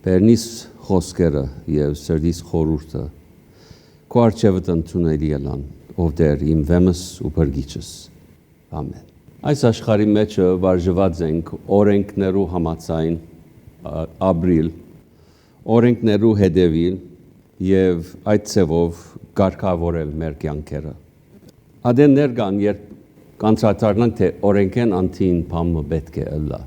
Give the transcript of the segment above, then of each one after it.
Բերնիս խոսքերը եւ սրդիս խորուրդը քո արժեվդ ընդունելի ելան, ով դեր իմ վեմս ու բրգիչս։ Ամեն։ Այս աշխարհի մեջ վարժված ենք օրենքներու համաձայն ապրիլ, օրենքներու հետևել եւ այդ ցևով կարգավորել մեր կյանքերը։ Ադեններ կան, երբ կանցածառնանք, թե օրենքեն անտին բամը պետք է ըլլա։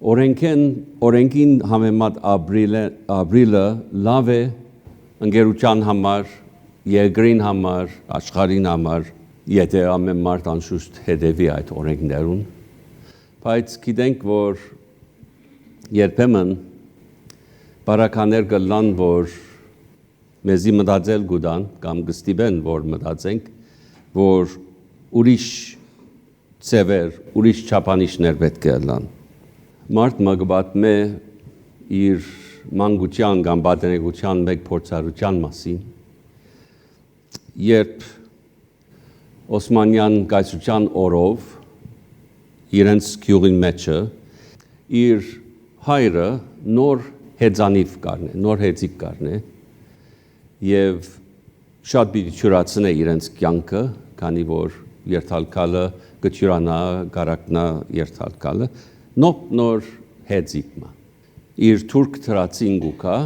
Օրենքին համեմատ ապրիլը լավ է ընկերության համար, երկրին համար, աշխարհին համար, եթե ամեն մարդ անշուշտ հետևի այդ օրենքներուն, բայց գիտենք, որ երբեմն բարականեր կլան, որ մեզի մտածել գուտան, կամ կստիպեն, որ մտածենք, որ ուրիշ ծևեր, ուրիշ չափանիշներ պետք է լան։ Մարդ մգբատում է իր մանկության կամ պատանեկության մեկ փորձառության մասին, երբ Օսմանյան կայսրության օրով իրենց գյուղին մեջը իր հայրը նոր հեծանիվ կառնե, նոր հեծիկ կառնե եւ շատ պիտի չորացնե իրենց կյանքը, քանի որ երթալկալը կճյուրանա, կարակնա երթալկալը, նոր հեծիկմա։ Իր թուրք թրացին գուկա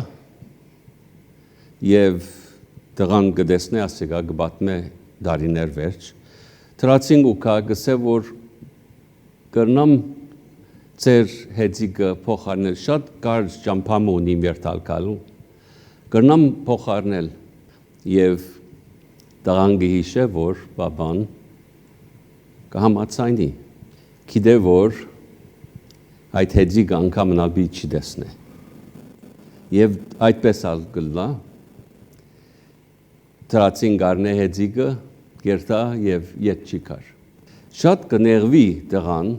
եւ տղան կդեսնե ասեգա կբատմե դարիներ վերջ։ Թրացին գուկա գսե, որ կրնամ ծեր հեծիկը փոխարնել, շատ կարճ ճամփամ ունի երթալկալու, կրնամ փոխարնել եւ տղան գհիշե, որ բաբան կհամաձայնի, գիտե, որ այդ հեծիկը անգամ նալբի չի դեսնե։ Եվ այդպես ալ գլա, թրացին գարնե հեծիկը, գերտա եւ ետ չի կար։ Շատ կներվի տղան,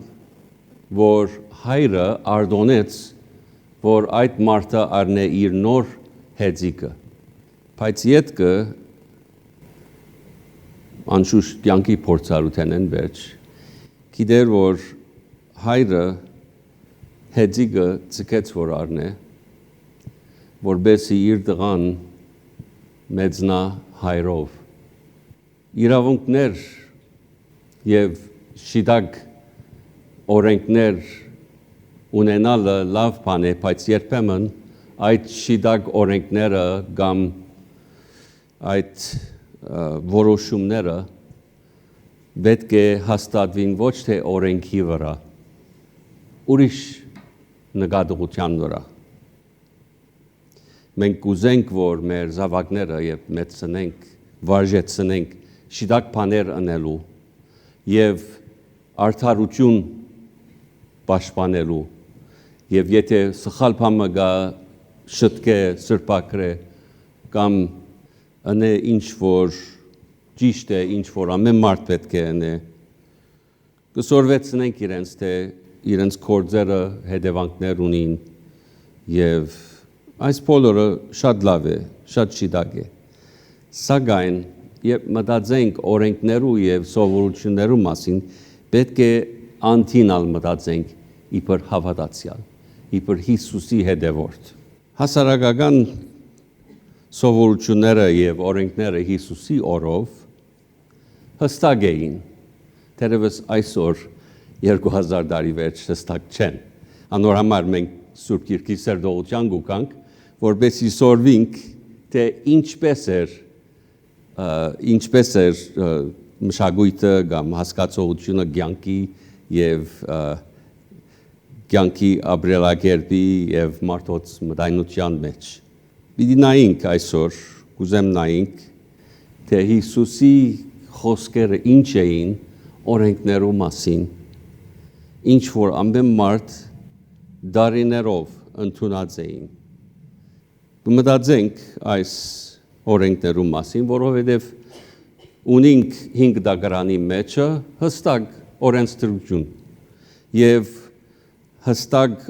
որ հայրը արդոնեց, որ այդ մարդը արնե իր նոր հեծիկը, բայց ետքը անշուշտ կյանքի փորձառության են վերջ, գիտեր, որ հայրը հեծիկը ցկեց, որ արնե, որբեսի իր տղան մեծնա հայրով։ Իրավունքներ եւ շիտակ օրենքներ ունենալը լավ բան է, բայց երբեմն այդ շիտակ օրենքները կամ այդ որոշումները պետք է հաստատվին ոչ թե օրենքի վրա, ուրիշ նկատողության վրա։ Մենք կուզենք, որ մեր զավակները երբ մեծնենք, վարժեցնենք շիտակ բաներ անելու եւ արդարություն պաշտպանելու եւ եթե սխալ բանը գա շտկե սրբակրե կամ անե ինչ որ ճիշտ է, ինչ որ ամեն մարդ պետք է անե, կսորվեցնենք իրենց, թե իրենց կորձերը հետևանքներ ունին եւ այս բոլորը շատ լավ է, շատ շիտակ է։ Սակայն երբ մտածենք օրենքներու եւ սովորություններու մասին, պետք է անտինալ մտածենք իբր հավատացյալ, իբր Հիսուսի հետևորդ։ Հասարակական սովորությունները եւ օրենքները Հիսուսի օրով հստակ էին, թերևս այսօր 2000 տարի վերջ հստակ չեն։ Անոր համար մենք Սուրբ Գիրքի սերտողության գուկանք, որպեսզի սորվենք, թե ինչպես էր մշակույթը կամ հասկացողությունը կյանքի եւ կյանքի ապրելակերպի եւ մարդոց մտայնության մեջ։ Պիտի նայենք այսօր, կուզեմ նայենք, թե Հիսուսի խոսքերը ինչ էին օրենքներու մասին, ինչ որ ամեն մարդ դարիներով ընդունած էին։ Կմտածենք այս օրենքներու մասին, որովհետև ունենք 5 դագարանի մեջը հստակ օրենսդրություն եւ հստակ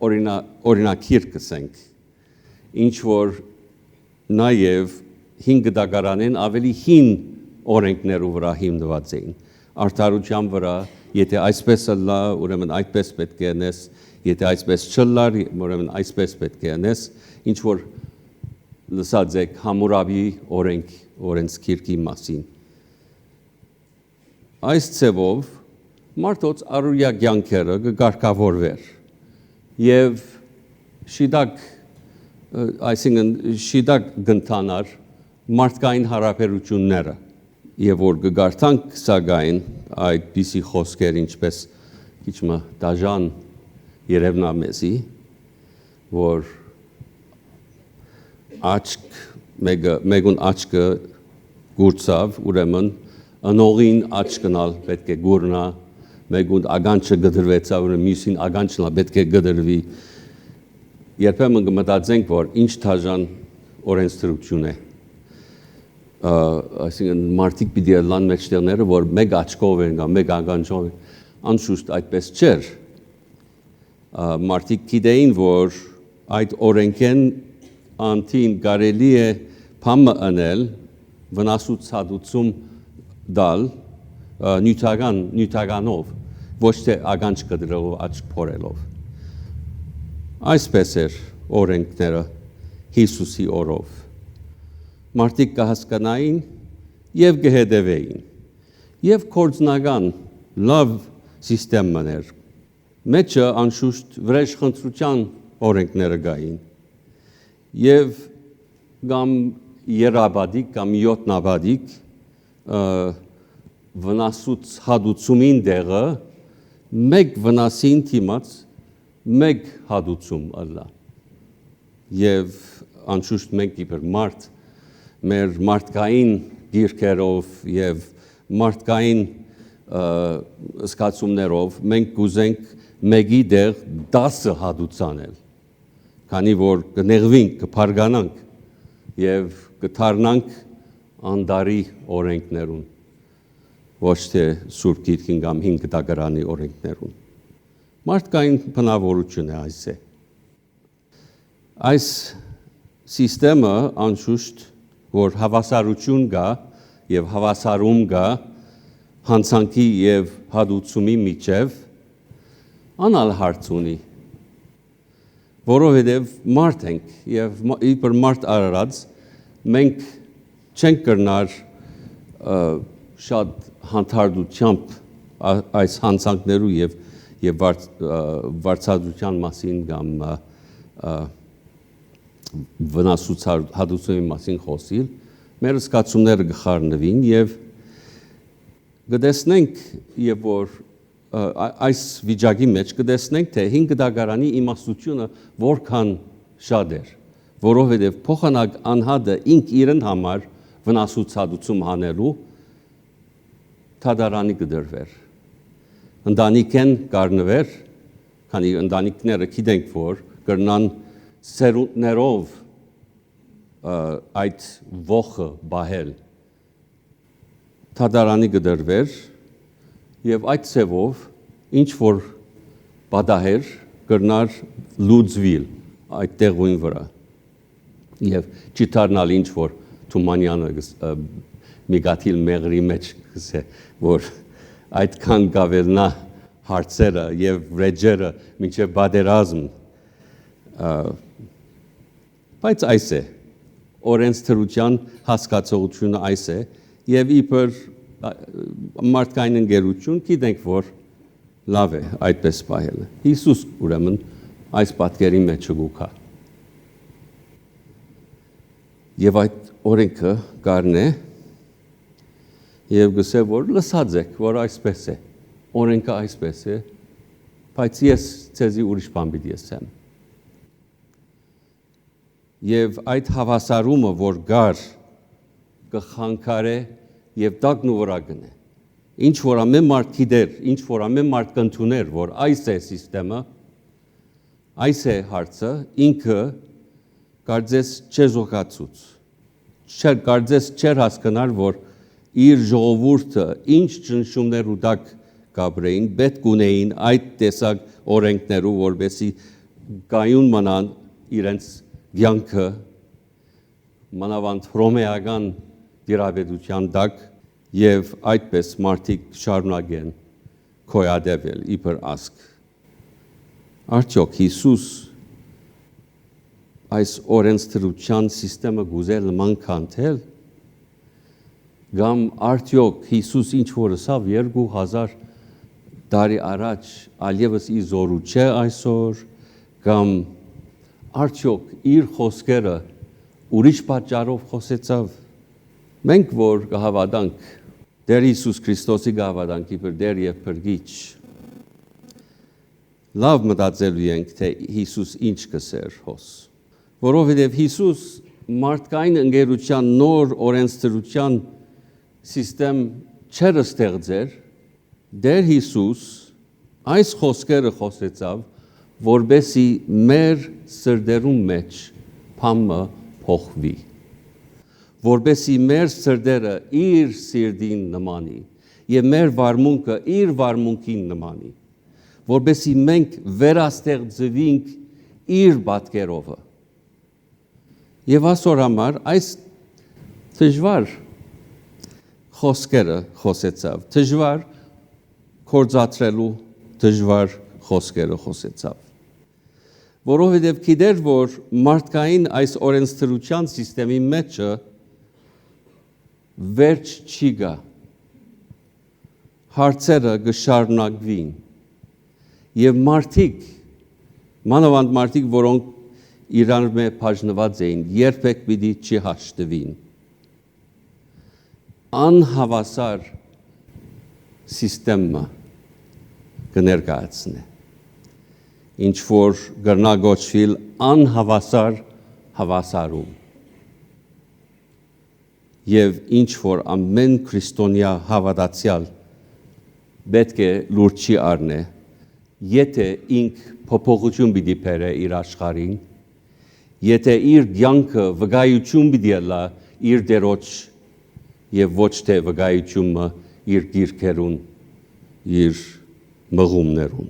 օրինակիր կսենք, ինչ որ նաեւ 5 դագարանեն ավելի հին օրենքներու վրա հիմնված էին, արդարության վրա Եթե այսպես լա, ուրեմն այդպես պետք է անես, եթե այսպես չլար, ուրեմն այսպես պետք է անես, ինչ որ լսած եք Համուրաբի օրենսգիրքի մասին։ Այս ցևով մարդոց առօրյա կյանքերը կարգավորվեր եւ շիդակ այսինքն շիդակ գնտանար մարդկային հարաբերությունները եւ որ կգարտանք սակայն այդպիսի խոսքեր ինչպես քիչ դաժան երևնա մեզի որ աչք մեգուն աչքը գուրցավ ուրեմն անողին աչքնալ պետք է գուրնա մեգուն ագանչը գդրվեցավ ուրեմն մյուսին ագանչնալ պետք է գդրվի երբեմն կմտածենք որ ինչ դաժան օրենսդրություն է այսինքն մարդիկ պիտի լան մեջտեղները որ մեկ աչքով են կամ մեկ ագանչով անշուշտ այդպես չէր մարդիկ գիտեին որ այդ օրենքեն անտին կարելի է փամը անել վնասուցածություն դալ նյութականով ոչ թե ագանչ կդրելով աչք փորելով այսպես էր օրենքները Հիսուսի օրով մարդիկ կհասկանային եւ կհետևեին եւ կորձնական լավ սիստեման էր մեջը անշուշտ վրեժխնդրության օրենքները կային եւ կամ երաբադիկ կամ յոտնաբադիկ վնասուց հադուցումին դեղը մեկ վնասին թիմած մեկ հադուցում ալա եւ անշուշտ մենք իբր մարդ մեր մարդկային գիրքերով եւ մարդկային սկացումներով մենք կուզենք մեկի դեղ 10 հադուցանել քանի որ կնեղվենք կփարգանանք եւ կթարնանք անդարի օրենքներուն ոչ թե Սուրբ Գիրքին կամ 5 տակարանի օրենքներուն մարդկային բնավորություն է այս սիստեմը անշուշտ որ հավասարություն կա եւ հավասարում կա հանցանքի եւ հադուցումի միջև անալ հարց ունի որովհետեւ մարդ ենք եւ իբր մարդ արարած մենք չենք կրնար շատ հանդարտությամբ այս հանցանքներու եւ վարձատրության մասին կամ վնասուցածության մասին խոսիլ, մեր զգացումները կխառնվին եւ կտեսնենք եւ որ այս վիճակի մեջ կտեսնենք թե 5 դագարանի իմաստությունը որքան շատ էր, որովհետեւ փոխանակ անհատը ինք իրեն համար վնասուցածություն հանելու թադարանի կդրվեր ընտանիքեն կառնվեր քանի ընտանիքները գիտենք որ կրնան սերունդներով այդ ողը բահել թադարանի կդրվեր եւ այդ ցևով ինչ որ բադահեր կրնար լուծվիլ այդ տեղույն վրա եւ չդառնալ ինչ որ Թումանյանը միգաթիլ մեղրի մեջ գսե որ այդքան գավելնա հարցերը եւ վրեջերը մինչեւ բادرազմ բայց այս է օրենսդրության հասկացողությունը այս է եւ իբր մարդկային ընկերություն գիտենք որ լավ է այդպես պահելը Հիսուս ուրեմն այս պատկերի մեջ գուքա եւ այդ օրենքը կառնե եւ գսե որ լսած եք որ այսպես է օրենքը այսպես է բայց ես ցեզի ուրիշ բան պիտի ասեմ եւ այդ հավասարումը որ գար կխանգարե եւ տակնու վրա գնե ինչ որ ամեն մարդ գիտեր ինչ որ ամեն մարդ կընդուներ որ այս է սիստեմը այս է հարցը ինքը կարծես չեզոքացուց կարծես չեր հասկանար որ իր ժողովուրդը ինչ ճնշումներ ու դակ կապրեին պետք ունեին այդ տեսակ օրենքներով որբեսի կայուն մնան իրենց կյանքը մանավանդ հռոմեական դիրապետության տակ եւ այդպես մարդիկ շարունակեն գոյատևել իբր ազգ։ Արդյոք Հիսուս այս օրենսդրության համակարգը գուզել նման կանթել, կամ արդյոք Հիսուս ինչ որ ասավ 2000 տարի առաջ այլևս ի զորու չէ այսօր, կամ արդյոք իր խոսքերը ուրիշ պատճառով խոսեցավ։ Մենք որ կհավատանք Տեր Հիսուս Քրիստոսի գավադանք իբր Տեր եւ Փրկիչ, լավ մտածելու ենք, թե Հիսուս ինչ կսեր հոս, որովհետև Հիսուս մարդկային ընկերության նոր օրենսդրության համակարգ չէր ստեղծեր, Տեր Հիսուս այս խոսքերը խոսեցավ, որբեսի մեր սրտերում մեջ փամը փոխվի, որբեսի մեր սրտերը իր սիրտին նմանի եւ մեր վարմունքը իր վարմունքին նմանի, որբեսի մենք վերաստեղծվենք իր պատկերով։ Եվ այսօր համար այս դժվար խոսքերը խոսեցավ, դժվար կործացրելու դժվար խոսքերը խոսեցավ, որովհետև գիտեր, որ մարդկային այս օրենսդրության համակարգի մեջը վերջ չի գա, հարցերը կշարունակվին եւ մարդիկ, մանավանդ մարդիկ, որոնք իրար մեջ բաժնված էին, երբեք պիտի չի հաշտվին։ Անհավասար համակարգը կներկայացնե, ինչ որ կրնա գոչվել անհավասար հավասարում, եւ ինչ որ ամեն քրիստոնյա հավատացյալ պետք է լուրջ առնե, եթե ինք փոփոխություն պիտի բերե իր աշխարհին, եթե իր կյանքը վկայություն պիտի լա իր դերոջ եւ ոչ թե վկայությունը իր գիրքերուն, իր մղումներուն։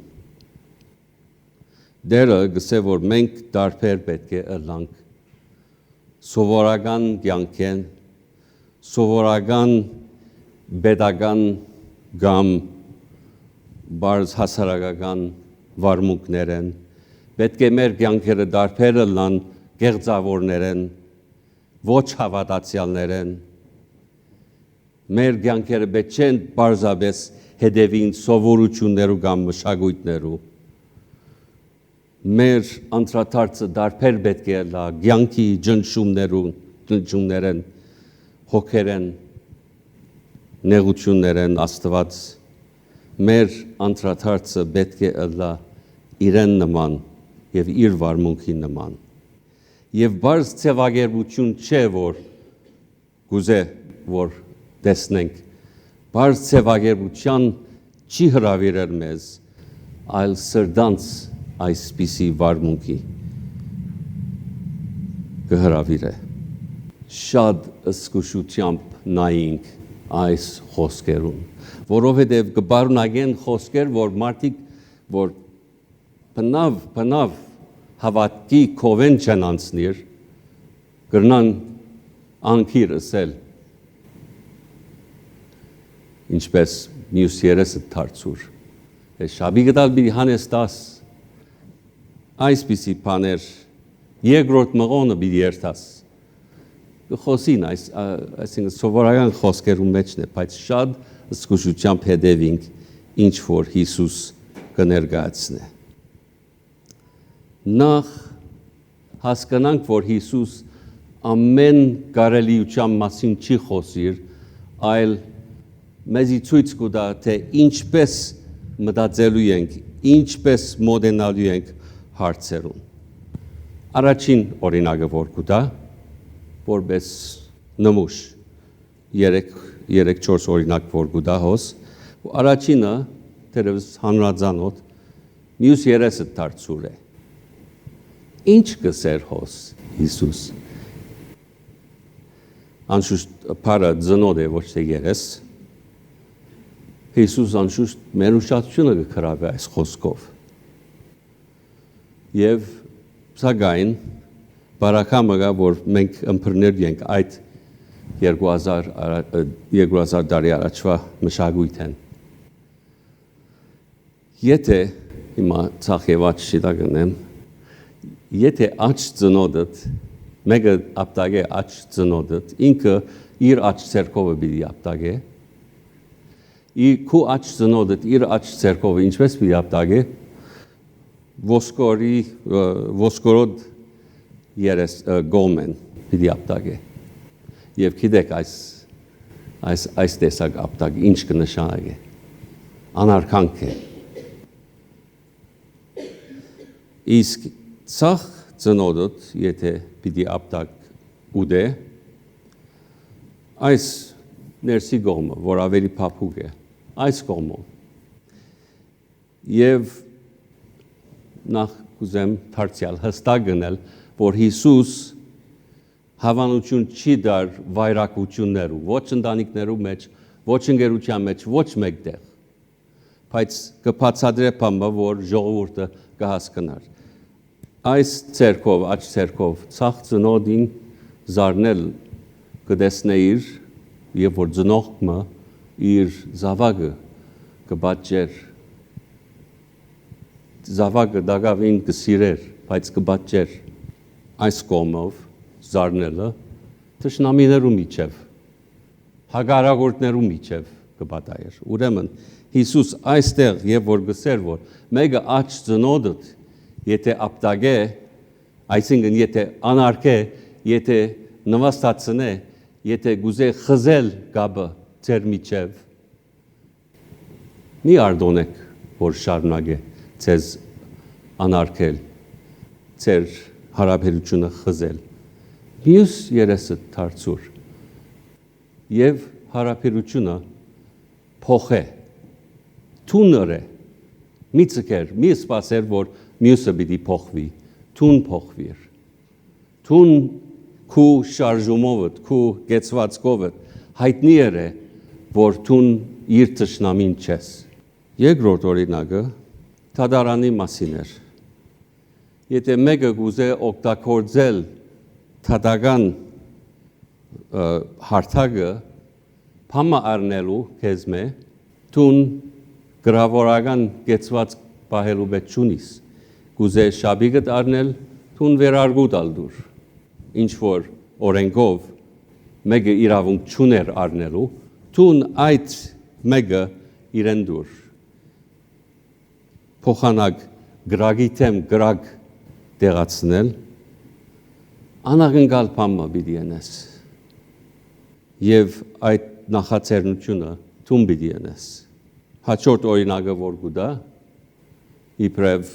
Դերը գսե, որ մենք տարբեր պետք է ըլլանք սովորական կյանքեն, սովորական պետական կամ բարձ հասարակական վարմունքներեն, պետք է մեր կյանքերը տարբեր ըլլան գեղձավորներեն, ոչ հավատացյալներեն, մեր կյանքերը պետք չեն պարզապես հետևին սովորություններու կամ մշակույթներու, մեր անդրադարձը տարբեր պետք է լա կյանքի ջնջումներեն, հոգերեն, նեղություններեն Աստված, մեր անդրադարձը պետք է լա իրեն նման եւ իր վարմունքի նման։ Եվ բարձ ցեղագերբություն չէ, որ գուզե որ տեսնենք, բարձ ցեղագերբության չի հրավիրել մեզ, այլ սրտանց այսպիսի վարմունքի կհրավիրե։ Շատ զգուշությամբ նայենք այս խոսքերուն, որովհետև կբարունակեն խոսքեր, որ մարդիկ, որ բնավ հավատքի կովեն չեն անցնիր, կրնան անկիր ասել, ինչպես մյուս երեսը թարցուր, շաբի գտալ բիդի հանեստաս, այսպիսի բաներ, երկրորդ մղոնը բիդի երթաս, խոսին այսինքն սովորական խոսքերում մեջն է, բայց շատ զգուշությամբ հետևենք ինչ որ Հիսուս կներկայացնե։ Նախ հասկանանք, որ Հիսուս ամեն կարելիության մասին չի խոսիր, այլ մեզի ցույց կտա, թե ինչպես մտածելու ենք, ինչպես մոդենալու ենք հարցերուն։ Առաջին օրինակը որ կտա, որպես նմուշ, 3-4 օրինակ որ կտա հոս, առաջինը թերևս հանրազանոթ, մյուս երեսը դարձուր է։ Ինչ կսեր հոս Հիսուս։ Անշուշտ պարը ծնոտ է ոչ թե երես, Հիսուս անշուշտ մեր ուշադրությունը կքրավի այս խոսքով։ Եվ սակայն բարակամը գա, որ մենք ըմբռնել ենք այդ 2000 տարի առաջվա մշակույթ են։ Եթե հիմա ցախեված շիտակնեմ, եթե աչ ծնոդդ, մեկը ապտագե աչ ծնոդդ, ինքը իր աչ ցերկովը պիտի ապտագե, քու աչ ծնոդդ իր աչ ցերկովը ինչպես պիտի ապտագե, ոսկորոդ երես գոլմեն պիտի ապտագե, և գիտեք այս տեսակ ապտագ ինչ կնշանակե, անարքանք է, իսկ ցախ ծնոդդ, եթե պիտի ապտակ ուդե, այս ներսի գողմը, որ ավելի փափուկ է, այս գողմով, և նախ կուզեմ թարցյալ հստակ գնել, որ Հիսուս հավանություն չի դար վայրակություններու, ոչ ընտանիքներու մեջ, ոչ ընկերության մեջ, ոչ մեկտեղ, բայց կբացատրե բամը, որ ժողովուրդը կհասկնար։ Այս ցերկով, աչ ցերկով, ցախ ծնոդին զարնել կտեսնեիր, եւ որ ծնողքը իր զավակը կբաճեր, զավակը դակավին կսիրեր, բայց կբաճեր այս կողմով զարնելը թշնամիներու միջև, հակառակորդներու միջև կբատայեր։ Ուրեմն Հիսուս այստեղ եւ որ գսեր, որ մեկը աչ ծնոդդ, եթե ապտագե, այսինքն եթե անարգե, եթե նվաստացնե, եթե գուզե խզել գաբը ձեր միջև, մի արդոնեք, որ շարունակե ձեզ անարգել, ձեր հարաբերությունը խզել, մյուս երեսը թարցուր եւ հարաբերությունը փոխե, թուներ է, մի ցկեր, մի սպասեր, որ մյուսը պիտի փոխվի, թուն փոխվիր, թուն քու շարժումովդ, քու գեցվածքովդ հայտնի է, որ թուն իր թշնամին չես։ Երկրորդ օրինակը թադարանի մասին էր։ Եթե մեկը գուզե օգտագործել թադական հարթակը փամը առնելու քեզմե, թուն գրավորական գեցված պահելու պետք չունիս։ Գուզե շաբիգդ առնել, թուն վերարգուտ ալդուր։ Ինչ որ օրենքով մեկը իրավունք չուներ առնելու, թուն այդ մեկը իրեն դուր։ Փոխանակ գրագի թեմ գրագ տեղացնել, անաղնկալ բամը պիտի ենես։ Եվ այդ նախաձեռնությունը թուն պիտի ենես։ Հաջորդ օրինակը որ գուտա, իբրև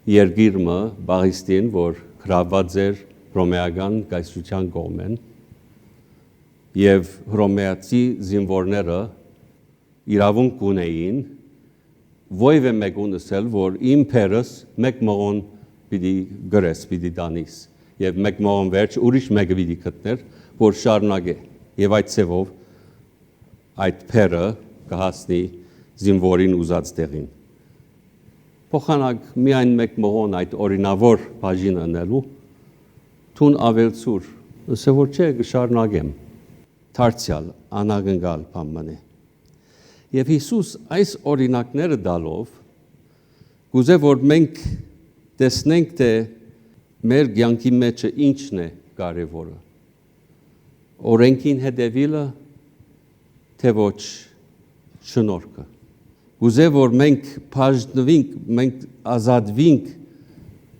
երգիրմը բաղիստին, որ գրաված էր հռոմեական կայսրության կողմեն, և հռոմեացի զինվորները իրավունք ունեին, ոյվ է մեկ ունսել, որ իմ պերս մեկ մողոն պիտի գրես, պիտի դանիս, և մեկ մողոն վերջ ուրիշ մեկը պիտի գտներ, որ շարունակե, և այդ ցևով այդ պերը կհասնի զինվորին ուզած տեղին։ Փոխանակ միայն մեկ մողոն այդ օրինավոր բաժին անելու, թուն ավելցուր, ասե որ չէ կշարունակեմ, թարցյալ, անաղնկալ բամն է։ Եվ Հիսուս այս օրինակները դալով, գուզե որ մենք տեսնենք, թե մեր կյանքի մեջը ինչն է կարևորը։ Օրենքին հետևելը, թե ոչ շնորհքը։ Գուզե որ մենք բաժնվենք, մենք ազատվենք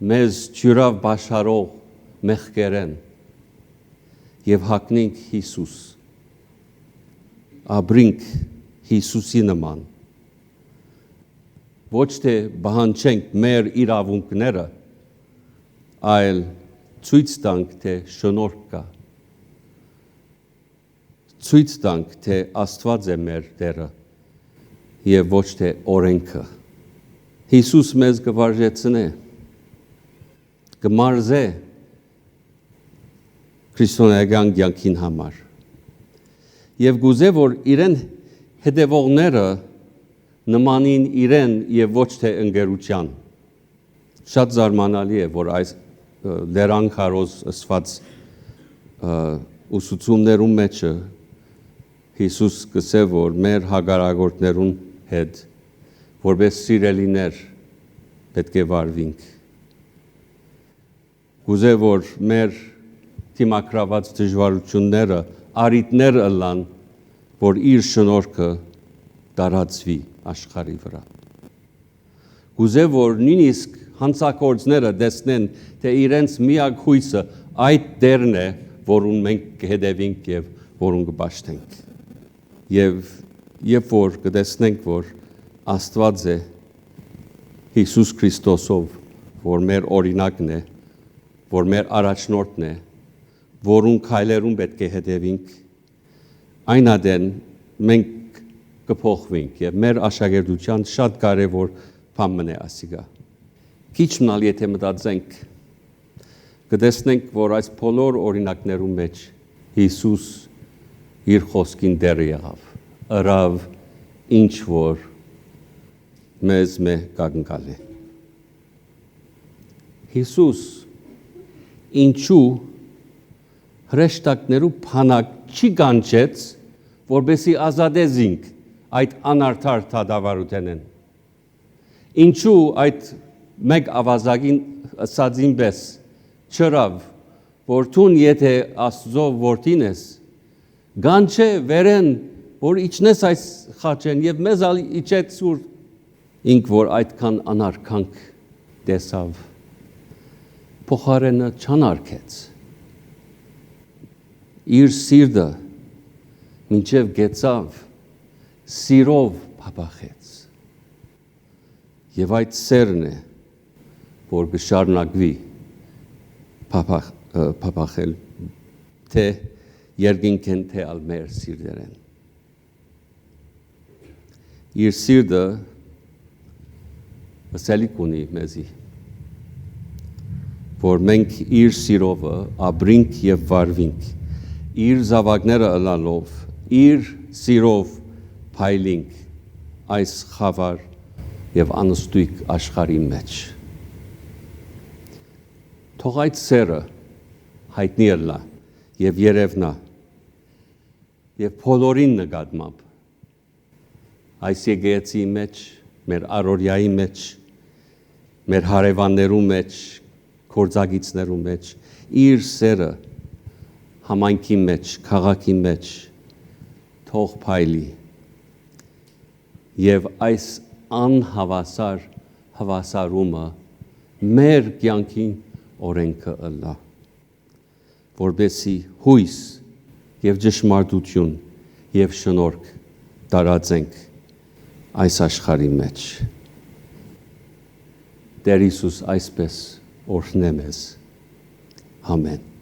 մեզ ջուրավ բաշխարող մեղքերեն եւ հագնենք Հիսուս, ապրենք Հիսուսի նման, ոչ թե բանջենք մեր իրավունքները, այլ ցույց տանք, թե շնորհ կա, ցույց տանք, թե Աստված է մեր Տերը եւ ոչ թե օրենքը։ Հիսուս մեզ կվարժեցնե, կմարզե քրիստոնեական կյանքին համար։ Եվ գուզե որ իրեն հետևողները նմանին իրեն եւ ոչ թե ընկերության։ Շատ զարմանալի է, որ այս լերանքարոզ ասված ուսուցումներում մեջը Հիսուս կսե, որ մեր հակառակորդներուն հետ որպես սիրելիներ պետք է վարվենք։ Գուզե որ մեր թիմակրաված դժվարությունները արիտներ ըլան, որ իր շնորհքը տարածվի աշխարհի վրա։ Գուզե որ նույնիսկ հանցագործները տեսնեն, թե իրենց միակ հույսը այդ դերն է, որուն մենք կհետևենք եւ որուն կպաշտենք։ Եվ որ կտեսնենք, որ Աստված է Հիսուս Քրիստոսով, որ մեր օրինակն է, որ մեր առաջնորդն է, որուն քայլերուն պետք է հետևենք, այն ադեն մենք կփոխվենք եւ մեր աշակերտության շատ կարեւոր բան է ասիգա։ Քիչ մնալ եթե մտածենք, կտեսնենք, որ այս բոլոր օրինակներու մեջ Հիսուս իր խոսքին դեր եղավ, ըրավ ինչ որ մեզ կանգնկալ է։ Հիսուս ինչու հրեշտակներու փանակ չի կանչեց, որբեսի ազատեզինք այդ անարդար դատավարութենեն։ Ինչու այդ մեկ ավազակին ասածին պես չրավ, որ թուն եթե Աստծո որդին ես, գանչե վերեն, որ իջնես այս խաչեն եւ մեզ իջեց սուր, ինք որ այդքան անարքանք տեսավ, փոխարենը չանարքեց։ Իր սիրտը մինչև գեցավ, սիրով փափախեց։ Եվ այդ սերն է, որ կշարունակվի փափախել, թե երկինքեն, թե ալ մեր սիրտերեն։ Իր սիրտը ասելիք ունի մեզի, որ մենք իր սիրովը ապրինք եւ վարվինք, իր զավակները ըլալով, իր սիրով փայլինք այս խավար եւ անստույկ աշխարհի մեջ։ Թող այդ սերը հայտնի ըլլա եւ երևնա եւ բոլորին նկատմամբ այս եկեղեցի մեջ, մեր առօրյայի մեջ, մեր հարևաններու մեջ, գործագիցներու մեջ, իր սերը համայնքի մեջ, քաղաքի մեջ թող փայլի եւ այս անհավասար հավասարումը մեր կյանքին օրենքը ըլլա, որբեսի հույս եւ ճշմարտություն եւ շնորհք տարածենք այս աշխարհի մեջ։ Տեր Հիսուս այսպես օրհնե մեզ։ Ամեն։